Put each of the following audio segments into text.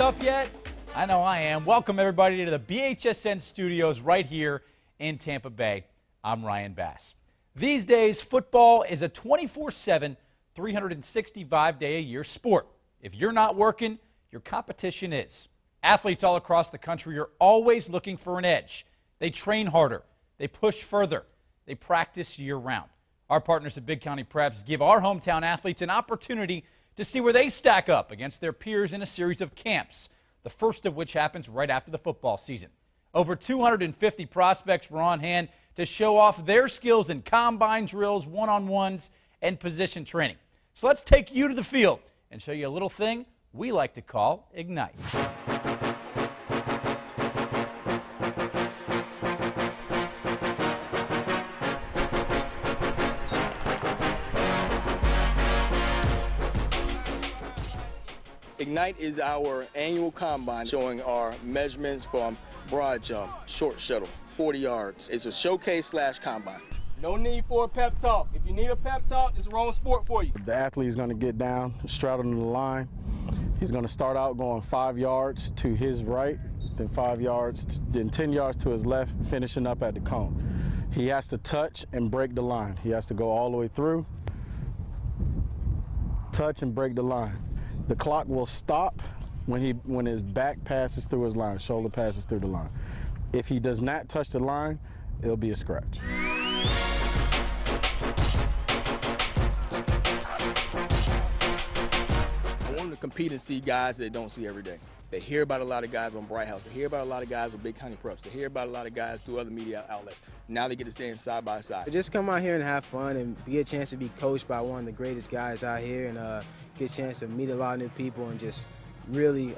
stuff yet? I know I am. Welcome, everybody, to the BHSN studios right here in Tampa Bay. I'm Ryan Bass. These days, football is a 24/7, 365-day-a-year sport. If you're not working, your competition is. Athletes all across the country are always looking for an edge. They train harder. They push further. They practice year-round. Our partners at Big County Preps give our hometown athletes an opportunity to see where they stack up against their peers in a series of camps, the first of which happens right after the football season. Over 250 prospects were on hand to show off their skills in combine drills, one-on-ones, and position training. So let's take you to the field and show you a little thing we like to call Ignite. Ignite is our annual combine showing our measurements from broad jump, short shuttle, 40 yards. It's a showcase / combine. No need for a pep talk. If you need a pep talk, it's the wrong sport for you. The athlete is going to get down, straddling the line. He's going to start out going 5 yards to his right, then 5 yards, then 10 yards to his left, finishing up at the cone. He has to touch and break the line. He has to go all the way through, touch and break the line. The clock will stop when his back passes through his line, shoulder passes through the line. If he does not touch the line, it'll be a scratch. I want to compete and see guys that they don't see every day. They hear about a lot of guys on Bright House. They hear about a lot of guys with Big County Preps. They hear about a lot of guys through other media outlets. Now they get to stand side by side. Just come out here and have fun and get a chance to be coached by one of the greatest guys out here and get a chance to meet a lot of new people and just really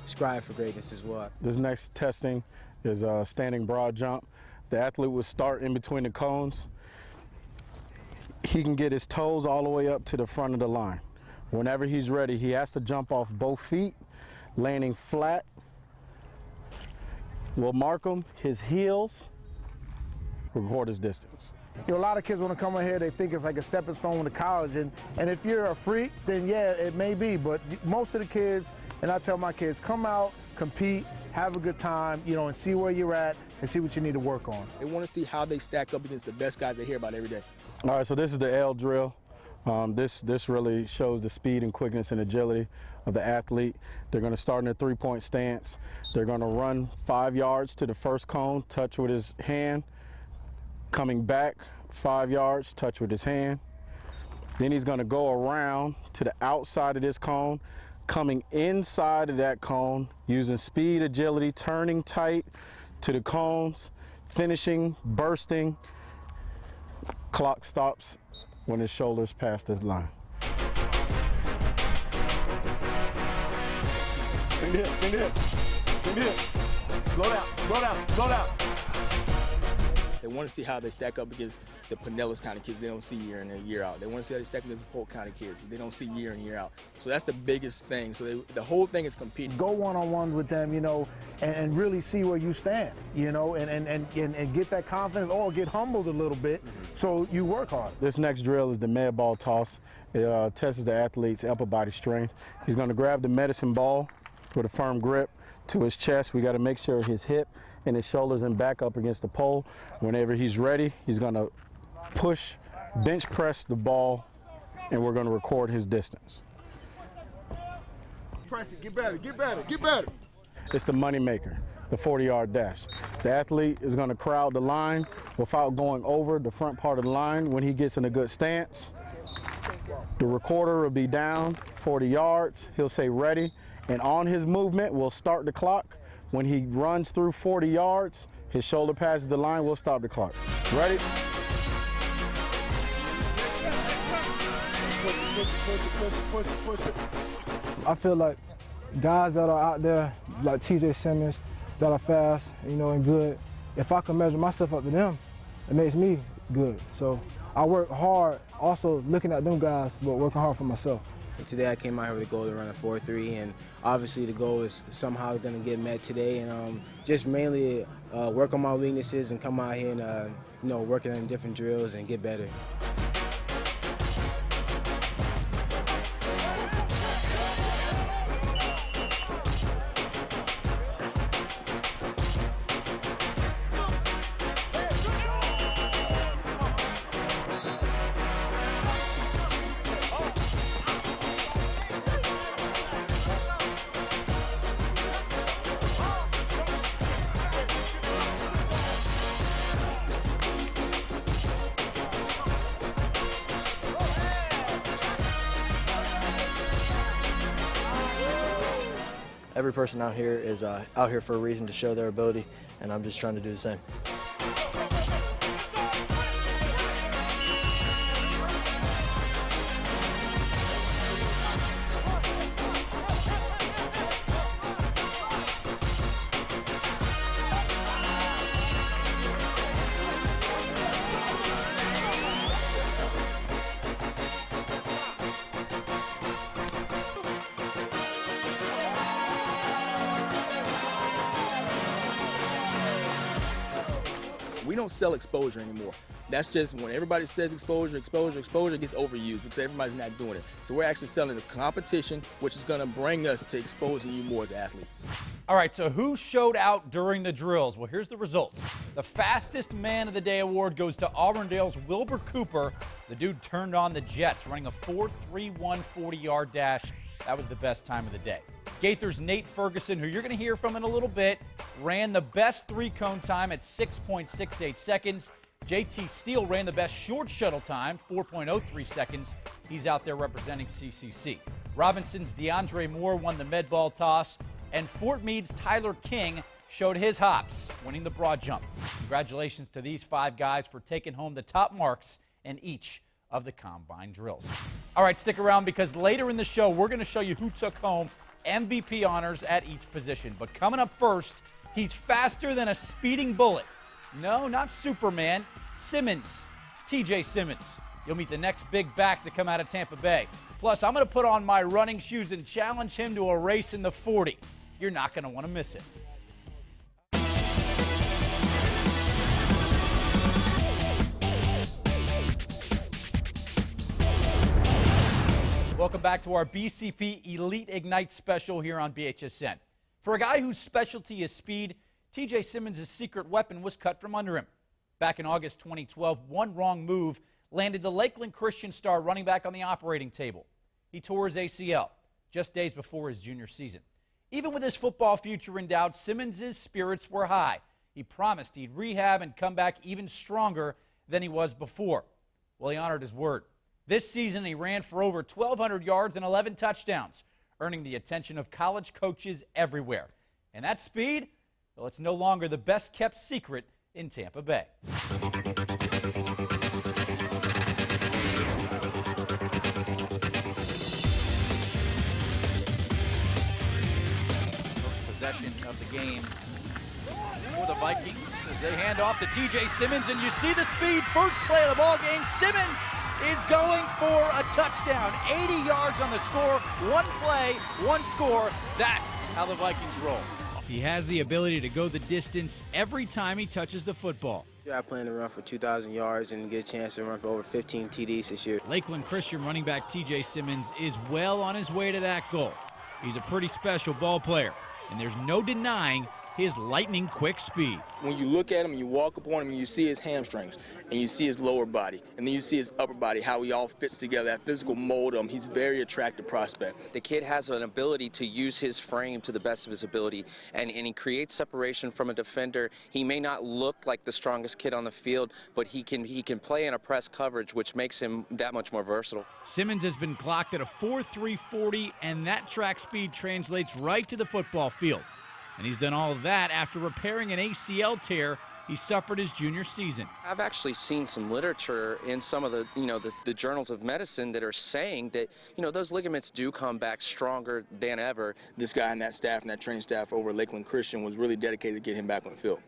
strive for greatness as well. This next testing is a standing broad jump. The athlete will start in between the cones. He can get his toes all the way up to the front of the line. Whenever he's ready, he has to jump off both feet, landing flat. We'll mark him, his heels, record his distance. You know, a lot of kids want to come in here, they think it's like a stepping stone to college, and if you're a freak, then yeah, it may be, but most of the kids, and I tell my kids, come out, compete, have a good time, you know, and see where you're at and see what you need to work on. They want to see how they stack up against the best guys they hear about every day. All right, so this is the L drill. This really shows the speed and quickness and agility of the athlete. They're going to start in a three-point stance. They're going to run 5 yards to the first cone, touch with his hand, coming back 5 yards, touch with his hand. Then he's going to go around to the outside of this cone, coming inside of that cone, using speed, agility, turning tight to the cones, finishing, bursting. Clock stops when his shoulders pass the line. Slow down, slow down. They want to see how they stack up against the Pinellas kind of kids they don't see year in and year out. They want to see how they stack up against the Polk County kids they don't see year in, year out. So that's the biggest thing. So the whole thing is competing. Go one-on-one with them, you know, and really see where you stand, you know, and get that confidence or get humbled a little bit so you work hard. This next drill is the med ball toss. It tests the athlete's upper body strength. He's going to grab the medicine ball with a firm grip to his chest. We got to make sure his hip and his shoulders and back up against the pole. Whenever he's ready, he's going to push, bench press the ball, and we're going to record his distance. Press it, get better, get better, get better. It's the money maker, the 40-yard dash. The athlete is going to crowd the line without going over the front part of the line. When he gets in a good stance, the recorder will be down 40 yards. He'll say ready, and on his movement, we'll start the clock. When he runs through 40 yards, his shoulder passes the line, we'll stop the clock. Ready? I feel like guys that are out there, like TJ Simmons, that are fast, you know, and good, if I can measure myself up to them, it makes me good. So I work hard also looking at them guys, but working hard for myself. Today I came out here with a goal to run a 4.3, and obviously the goal is somehow going to get met today, and just mainly work on my weaknesses and come out here and you know, working on different drills and get better. every person out here is out here for a reason to show their ability, and I'm just trying to do the same. We don't sell exposure anymore. That's just when everybody says exposure, exposure, exposure gets overused because everybody's not doing it. So we're actually selling the competition, which is going to bring us to exposing you more as an athlete. All right, so who showed out during the drills? Well, here's the results. The Fastest Man of the Day award goes to Auburndale's Wilbur Cooper. The dude turned on the Jets, running a 4.31 40-yard dash. That was the best time of the day. Gaither's Nate Ferguson, who you're going to hear from in a little bit, ran the best three-cone time at 6.68 seconds. JT Steele ran the best short shuttle time, 4.03 seconds. He's out there representing CCC. Robinson's DeAndre Moore won the med ball toss, and Fort Meade's Tyler King showed his hops, winning the broad jump. Congratulations to these 5 guys for taking home the top marks in each of the combine drills. All right, stick around because later in the show, we're going to show you who took home MVP honors at each position. But coming up first, he's faster than a speeding bullet. No, not Superman. Simmons, TJ Simmons. You'll meet the next big back to come out of Tampa Bay. Plus, I'm going to put on my running shoes and challenge him to a race in the 40. You're not going to want to miss it. Welcome back to our BCP Elite Ignite special here on BHSN. For a guy whose specialty is speed, TJ Simmons' secret weapon was cut from under him. Back in August 2012, one wrong move landed the Lakeland Christian star running back on the operating table. He tore his ACL just days before his junior season. Even with his football future in doubt, Simmons' spirits were high. He promised he'd rehab and come back even stronger than he was before. Well, he honored his word. This season, he ran for over 1,200 yards and 11 touchdowns, earning the attention of college coaches everywhere. And that speed, well, it's no longer the best-kept secret in Tampa Bay. First possession of the game for the Vikings as they hand off to TJ Simmons, and you see the speed. First play of the ball game, Simmons is going for a touchdown. 80 yards on the score, one play, one score. That's how the Vikings roll. He has the ability to go the distance every time he touches the football. I plan to run for 2,000 yards and get a chance to run for over 15 TDs this year. Lakeland Christian running back TJ Simmons is well on his way to that goal. He's a pretty special ball player, and there's no denying his lightning quick speed. When you look at him and you walk up on him and you see his hamstrings and you see his lower body and then you see his upper body, how he all fits together, that physical mold of him, he's a very attractive prospect. The kid has an ability to use his frame to the best of his ability, and he creates separation from a defender. He may not look like the strongest kid on the field, but he can play in a press coverage, which makes him that much more versatile. Simmons has been clocked at a 4.3 40, and that track speed translates right to the football field. And he's done all of that after repairing an ACL tear he suffered his junior season. I've actually seen some literature in some of the, the journals of medicine that are saying that, those ligaments do come back stronger than ever. This guy and that staff and that training staff over at Lakeland Christian was really dedicated to get him back on the field.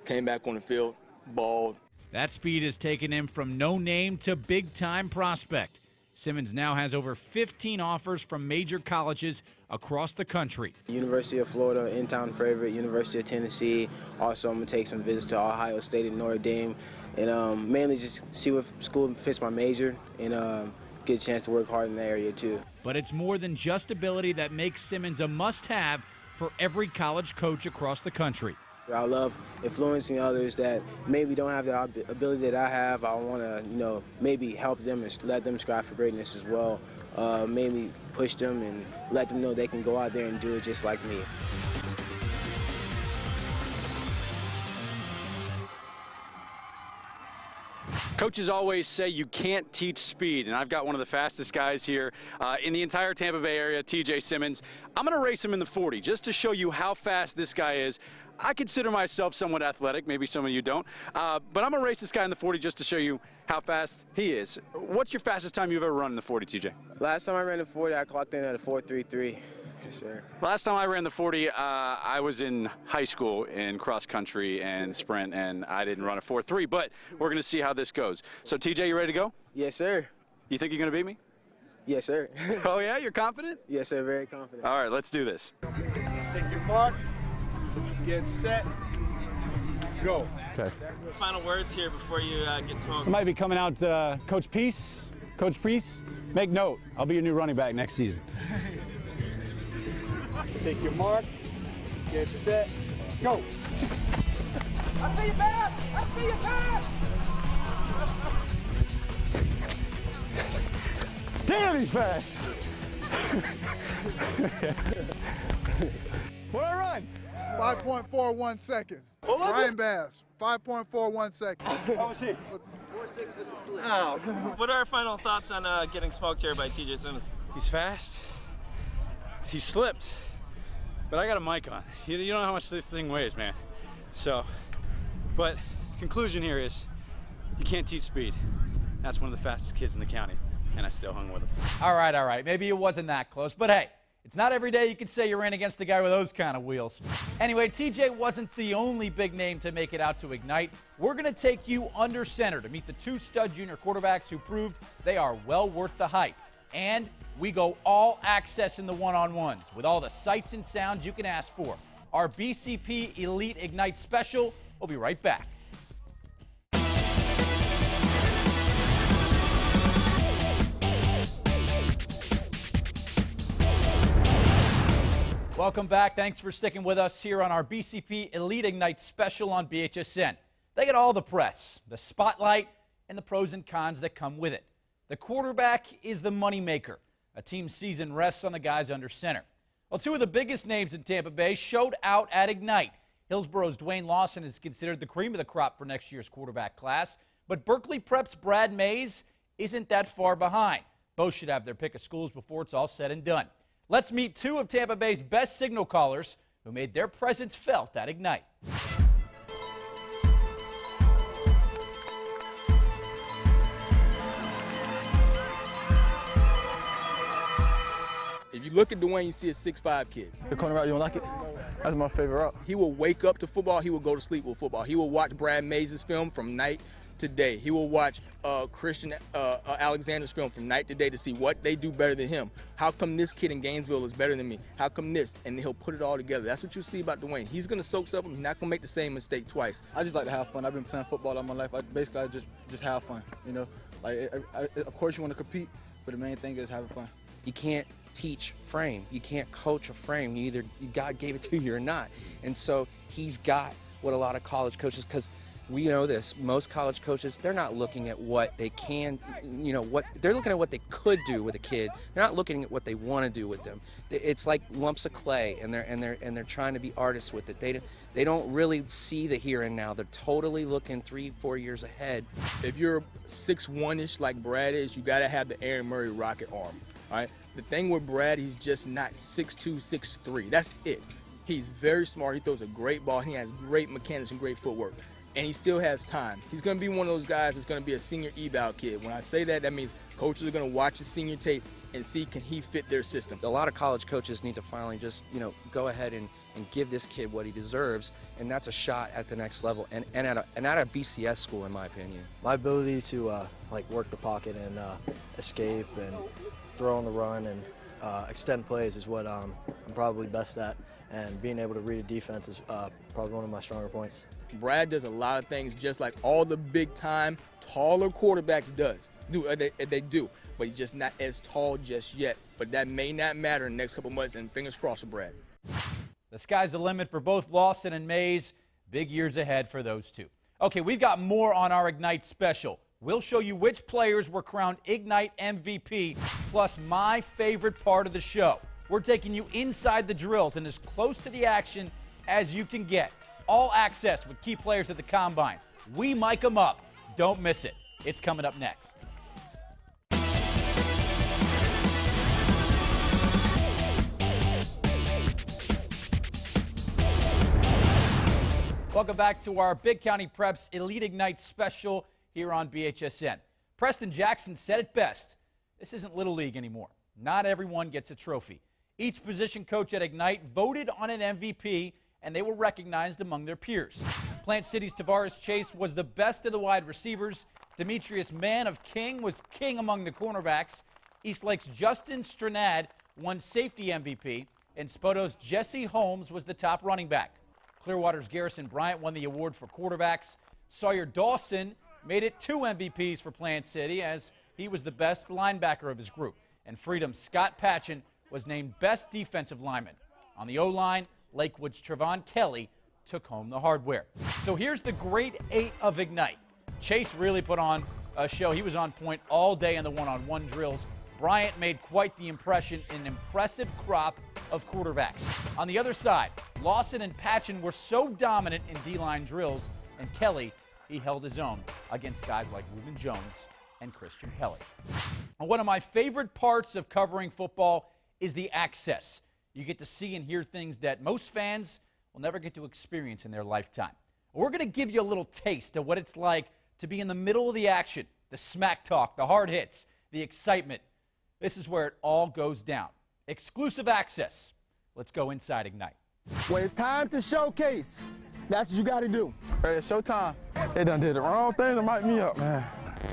Came back on the field, balled. That speed has taken him from no name to big-time prospect. Simmons now has over 15 offers from major colleges across the country. University of Florida, in-town favorite, University of Tennessee. Also, I'm going to take some visits to Ohio State and Notre Dame, and mainly just see what school fits my major and get a chance to work hard in the area too. But it's more than just ability that makes Simmons a must-have for every college coach across the country. I love influencing others that maybe don't have the ability that I have. I want to, maybe help them and let them strive for greatness as well. Maybe push them and let them know they can go out there and do it just like me. Coaches always say you can't teach speed, and I've got one of the fastest guys here in the entire Tampa Bay area, TJ Simmons. I'm going to race him in the 40 just to show you how fast this guy is. I consider myself somewhat athletic, maybe some of you don't, but I'm going to race this guy in the 40 just to show you how fast he is. What's your fastest time you've ever run in the 40, TJ? Last time I ran the 40, I clocked in at a 4.33. Yes, sir. Last time I ran the 40, I was in high school in cross country and sprint, and I didn't run a 4.3, but we're going to see how this goes. So, TJ, you ready to go? Yes, sir. You think you're going to beat me? Yes, sir. Oh, yeah? You're confident? Yes, sir. Very confident. All right, let's do this. Take your mark, get set, go. Okay. Final words here before you get smoked. I might be coming out, Coach Peace. Coach Peace, make note. I'll be your new running back next season. Take your mark, get set, go. I see you back! I see you back! Damn, he's fast. What I run? 5.41 seconds. Brian Bass, 5.41 seconds. How was he? Oh. What are our final thoughts on getting smoked here by TJ Simmons? He's fast. He slipped. But I got a mic on. You don't know how much this thing weighs, man. So, but conclusion here is you can't teach speed. That's one of the fastest kids in the county, and I still hung with him. All right. Maybe it wasn't that close, but hey, it's not every day you can say you ran against a guy with those kind of wheels. Anyway, TJ wasn't the only big name to make it out to Ignite. We're going to take you under center to meet the two stud junior quarterbacks who proved they are well worth the hype. And we go all access in the one-on-ones with all the sights and sounds you can ask for. Our BCP Elite Ignite special. We'll be right back. Welcome back. Thanks for sticking with us here on our BCP Elite Ignite special on BHSN. They get all the press, the spotlight, and the pros and cons that come with it. The quarterback is the moneymaker. A team's season rests on the guys under center. Well, two of the biggest names in Tampa Bay showed out at Ignite. Hillsboro's Dwayne Lawson is considered the cream of the crop for next year's quarterback class, but Berkeley Prep's Brad Mays isn't that far behind. Both should have their pick of schools before it's all said and done. Let's meet two of Tampa Bay's best signal callers who made their presence felt at Ignite. If you look at Dwayne, you see a 6'5" kid. The corner route, you don't like it? That's my favorite route. He will wake up to football. He will go to sleep with football. He will watch Brad Mays' film from night to day. He will watch Christian Alexander's film from night to day to see what they do better than him. How come this kid in Gainesville is better than me? How come this? And he'll put it all together. That's what you see about Dwayne. He's going to soak stuff up. He's not going to make the same mistake twice. I just like to have fun. I've been playing football all my life. I just have fun, you know. Like, of course you want to compete, but the main thing is having fun. You can't teach frame. You can't coach a frame. Either God gave it to you or not. And so he's got what a lot of college coaches, because we know this, most college coaches, they're not looking at what they can, they're looking at what they could do with a kid. They're not looking at what they want to do with them. It's like lumps of clay, and they're trying to be artists with it. They don't really see the here and now. They're totally looking 3-4 years ahead. If you're 6'1"-ish like Brad is, you got to have the Aaron Murray rocket arm. All right. The thing with Brad, he's just not 6'2", 6'3". That's it. He's very smart. He throws a great ball. He has great mechanics and great footwork. And he still has time. He's going to be one of those guys that's going to be a senior eval kid. When I say that, that means coaches are going to watch his senior tape and see can he fit their system. A lot of college coaches need to finally just, go ahead and give this kid what he deserves, and that's a shot at the next level and at a BCS school, in my opinion. My ability to work the pocket and escape and throw on the run and extend plays is what I'm probably best at, and being able to read a defense is probably one of my stronger points. Brad does a lot of things just like all the big-time, taller quarterbacks they do, but he's just not as tall just yet. But that may not matter in the next couple months, and fingers crossed for Brad. The sky's the limit for both Lawson and Mays. Big years ahead for those two. Okay, we've got more on our Ignite special. We'll show you which players were crowned Ignite MVP, plus my favorite part of the show. We're taking you inside the drills and as close to the action as you can get. All access with key players at the Combine. We mic them up. Don't miss it. It's coming up next. Welcome back to our Big County Preps Elite Ignite special here on BHSN. Preston Jackson said it best. This isn't Little League anymore. Not everyone gets a trophy. Each position coach at Ignite voted on an MVP, and they were recognized among their peers. Plant City's Tavares Chase was the best of the wide receivers. Demetrius Man of King was king among the cornerbacks. Eastlake's Justin Stranad won safety MVP, and Spoto's Jesse Holmes was the top running back. Clearwater's Garrison Bryant won the award for quarterbacks. Sawyer Dawson made it 2 MVPs for Plant City as he was the best linebacker of his group. And Freedom's Scott Patchen was named best defensive lineman. On the O-line, Lakewood's Trevon Kelly took home the hardware. So here's the grade 8 of Ignite. Chase really put on a show. He was on point all day in the one-on-one drills. Bryant made quite the impression in an impressive crop of quarterbacks. On the other side, Lawson and Patchen were so dominant in D-line drills, and Kelly, he held his own against guys like Reuben Jones and Christian Pellich. And one of my favorite parts of covering football is the access. You get to see and hear things that most fans will never get to experience in their lifetime. We're going to give you a little taste of what it's like to be in the middle of the action, the smack talk, the hard hits, the excitement. This is where it all goes down. Exclusive access. Let's go inside Ignite. When it's time to showcase, that's what you got to do. Hey, it's showtime. They done did the wrong thing to mic me up, man.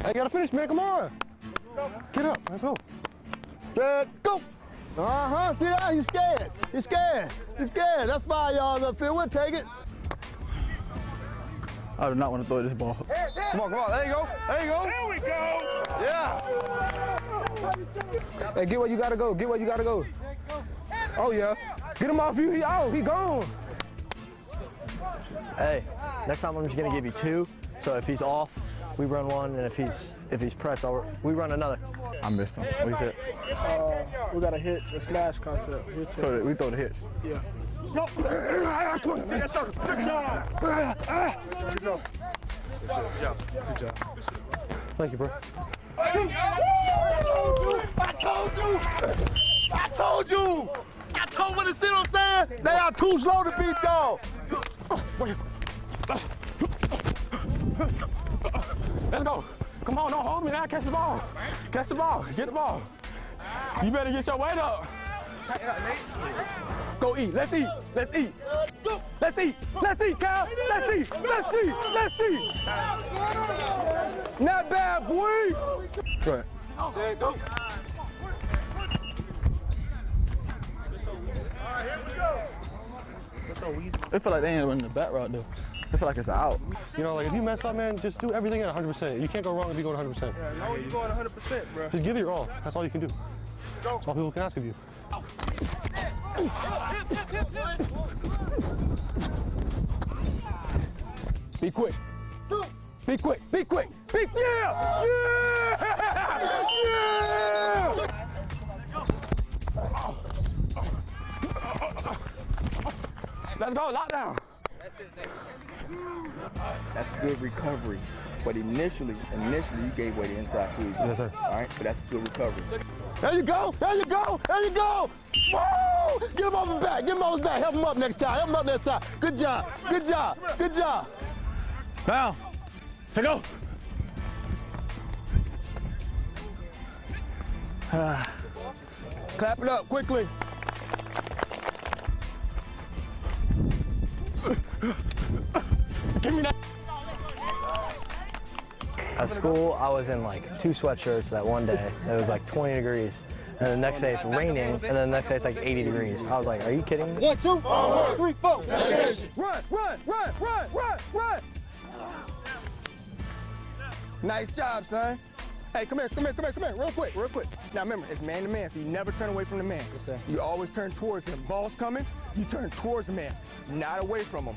I gotta finish, man. Come on. Get up. Let's go. Set, go. See that? He's scared. He's scared. He's scared. That's 5 yards upfield. We'll take it. I do not want to throw this ball. Come on, come on. There you go. There you go. There we go. Yeah. Hey, get where you gotta go. Get where you gotta go. Oh, yeah. Get him off you. He out. He gone. Hey, next time I'm just gonna give you 2. So if he's off, we run one, and if he's pressed, we run another. I missed him. What he said? We got a hitch, a smash concept. So we throw the hitch. Yeah. No. Yes, sir. Good job. Good job. Good job. Thank you, bro. I told you. I told what to see what I'm saying. They are too slow to beat y'all. Let's go. Come on, don't hold me now. Catch the ball. Catch the ball. Get the ball. You better get your weight up. Go eat. Let's eat. Let's eat. Let's eat. Let's eat, Kyle. Let's eat. Let's eat. Let's eat. Not bad, boy. Go ahead. Go. All right, here we go. They feel like they ain't running the back route, though. They feel like it's out. You know, like if you mess up, man, just do everything at 100%. You can't go wrong if you're going 100%. Yeah, no, you're going 100%, bro. Just give it your all. That's all you can do. That's all people can ask of you. Be quick. Be quick. Be quick. Be yeah! Yeah! Yeah! Let's go. Lockdown. That's good recovery. But initially you gave away the inside too easy. Yes, sir. All right, but that's good recovery. There you go. There you go. There you go. Woo! Get him off his back. Get him off his back. Help him up next time. Help him up next time. Good job. Good job. Good job. Now, to go. Clap it up quickly. Give me that. At school, I was in like 2 sweatshirts that one day. It was like 20 degrees. And the next day it's raining, and then the next day it's like 80 degrees. I was like, are you kidding me? 1, 2, 3, 4. Run, run, run, run, run, run. Nice job, son. Hey, come here, real quick. Now remember, it's man to man, so you never turn away from the man. Yes, sir. You always turn towards him. Ball's coming, you turn towards the man, not away from him.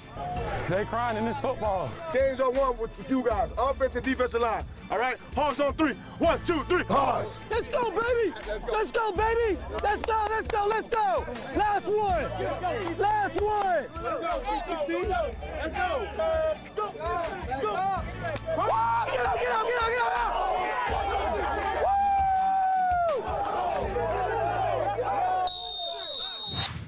They crying in this football. Games on 1 with you guys, offense and defensive line. All right, Hogs on 3. 1, 2, 3, Hogs. Let's go, baby. Let's go, baby. Let's go, let's go, let's go. Last one. Last one. Let's go. Get up.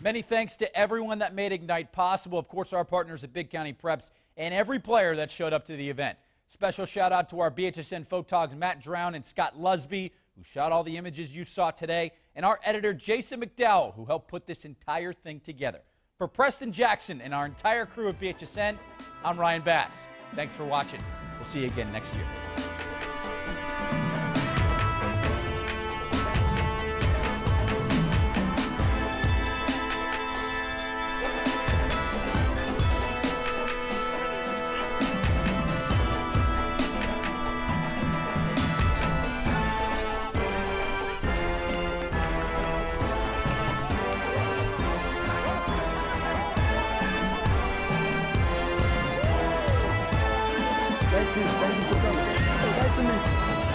Many thanks to everyone that made Ignite possible. Of course, our partners at Big County Preps and every player that showed up to the event. Special shout out to our BHSN photogs Matt Drown and Scott Lusby, who shot all the images you saw today, and our editor Jason McDowell, who helped put this entire thing together. For Preston Jackson and our entire crew at BHSN, I'm Ryan Bass. Thanks for watching. We'll see you again next year. Thank you for coming. Nice to meet you.